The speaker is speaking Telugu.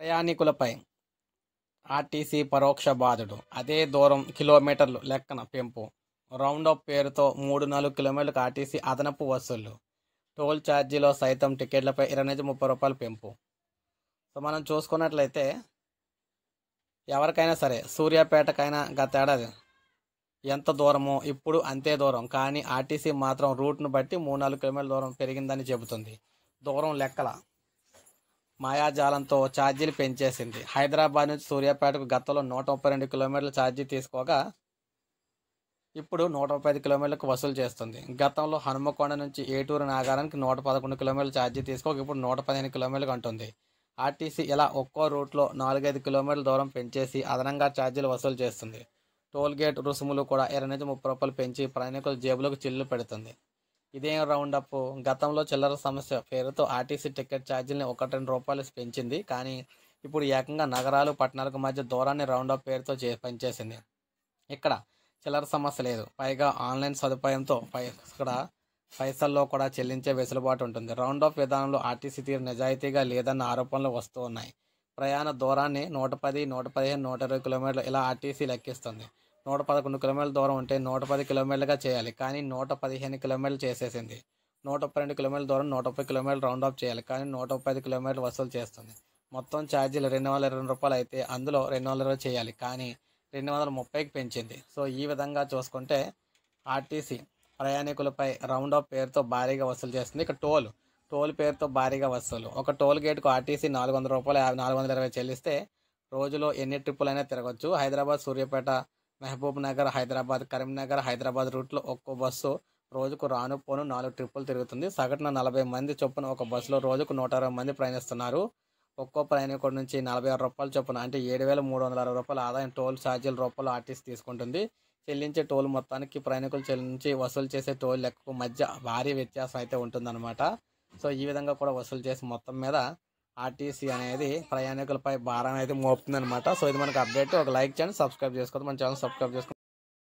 ప్రయాణికులపై ఆర్టీసీ పరోక్ష బాధుడు. అదే దూరం కిలోమీటర్లు లెక్కన పెంపు. రౌండప్ పేరుతో 3-4 కిలోమీటర్లకు ఆర్టీసీ అదనపు వసూళ్లు. టోల్ ఛార్జీలో సైతం టికెట్లపై 20-30 రూపాయలు పెంపు. సో మనం చూసుకున్నట్లయితే ఎవరికైనా సరే సూర్యాపేటకైనా గత ఏడాది ఎంత దూరమో ఇప్పుడు అంతే దూరం. కానీ ఆర్టీసీ మాత్రం రూట్ను బట్టి 3-4 కిలోమీటర్ల దూరం పెరిగిందని చెబుతుంది. దూరం లెక్కల మాయాజాలంతో ఛార్జీలు పెంచేసింది. హైదరాబాద్ నుంచి సూర్యాపేటకు గతంలో 132 కిలోమీటర్ల ఛార్జీ తీసుకోగా ఇప్పుడు 115 కిలోమీటర్లకు వసూలు చేస్తుంది. గతంలో హనుమకొండ నుంచి ఏటూరు నాగారానికి 111 కిలోమీటర్ల ఛార్జీ తీసుకోక ఇప్పుడు 115 కిలోమీటర్లకు అంటుంది. ఆర్టీసీ ఇలా ఒక్కో రూట్లో 4-5 కిలోమీటర్ల దూరం పెంచేసి అదనంగా ఛార్జీలు వసూలు చేస్తుంది. టోల్ గేట్ రుసుములు కూడా 20-30 రూపాయలు పెంచి ప్రయాణికుల జేబులకు చిల్లు పెడుతుంది. ఇదేం రౌండప్. గతంలో చిల్లర సమస్య పేరుతో ఆర్టీసీ టికెట్ ఛార్జీలని 1-2 రూపాయలు పెంచింది. కానీ ఇప్పుడు ఏకంగా నగరాలు పట్టణాలకు మధ్య దూరాన్ని రౌండప్ పేరుతో పెంచేసింది. ఇక్కడ చిల్లర సమస్య లేదు. పైగా ఆన్లైన్ సదుపాయంతో ఇక్కడ పైసల్లో కూడా చెల్లించే వెసులుబాటు ఉంటుంది. రౌండప్ విధానంలో ఆర్టీసీ తీరు నిజాయితీగా లేదన్న ఆరోపణలు వస్తూ ఉన్నాయి. ప్రయాణ దూరాన్ని 110, 115, 120 కిలోమీటర్లు ఇలా ఆర్టీసీ లెక్కిస్తుంది. 111 కిలోమీటర్ల దూరం ఉంటే 110 కిలోమీటర్లుగా చేయాలి. కానీ 115 కిలోమీటర్లు చేసేసింది. 132 కిలోమీటర్ల దూరం 130 కిలోమీటర్లు రౌండప్ చేయాలి. కానీ 115 కిలోమీటర్లు వసూలు చేస్తుంది. మొత్తం ఛార్జీలు 220 రూపాయలు అయితే అందులో 220 చేయాలి. కానీ 230కి పెంచింది. సో ఈ విధంగా చూసుకుంటే ఆర్టీసీ ప్రయాణికులపై రౌండప్ పేరుతో భారీగా వసూలు చేస్తుంది. ఇక టోల్ పేరుతో భారీగా వసూలు. ఒక టోల్ గేట్కు ఆర్టీసీ 400 రూపాయలు 420 చెల్లిస్తే రోజులో ఎన్ని ట్రిప్పులైనా తిరగవచ్చు. హైదరాబాద్, సూర్యాపేట, మహబూబ్ నగర్, హైదరాబాద్, కరీంనగర్, హైదరాబాద్ రూట్లో ఒక్కో బస్సు రోజుకు రాను పోను 4 ట్రిప్పులు తిరుగుతుంది. సగటున 40 మంది చొప్పున ఒక బస్సులో రోజుకు 120 మంది ప్రయాణిస్తున్నారు. ఒక్కో ప్రయాణికుడి నుంచి 46 రూపాయల చొప్పున అంటే 7,360 రూపాయల ఆదాయం టోల్ ఛార్జీల రూపంలో ఆర్టీసీ తీసుకుంటుంది. చెల్లించే టోల్ మొత్తానికి ప్రయాణికులు చెల్లించి వసూలు చేసే టోల్ లెక్కకు మధ్య భారీ వ్యత్యాసం అయితే ఉంటుందన్నమాట. సో ఈ విధంగా కూడా వసూలు చేసి మొత్తం మీద ఆర్టీసీ అనేది ప్రయాణికులపై భారం అయితే మోపుతుంది అనమాట. సో ఇది మనకు అప్డేట్. ఒక లైక్ చేయండి, సబ్స్క్రైబ్ చేసుకోండి, మన ఛానల్ సబ్స్క్రైబ్ చేసుకోండి.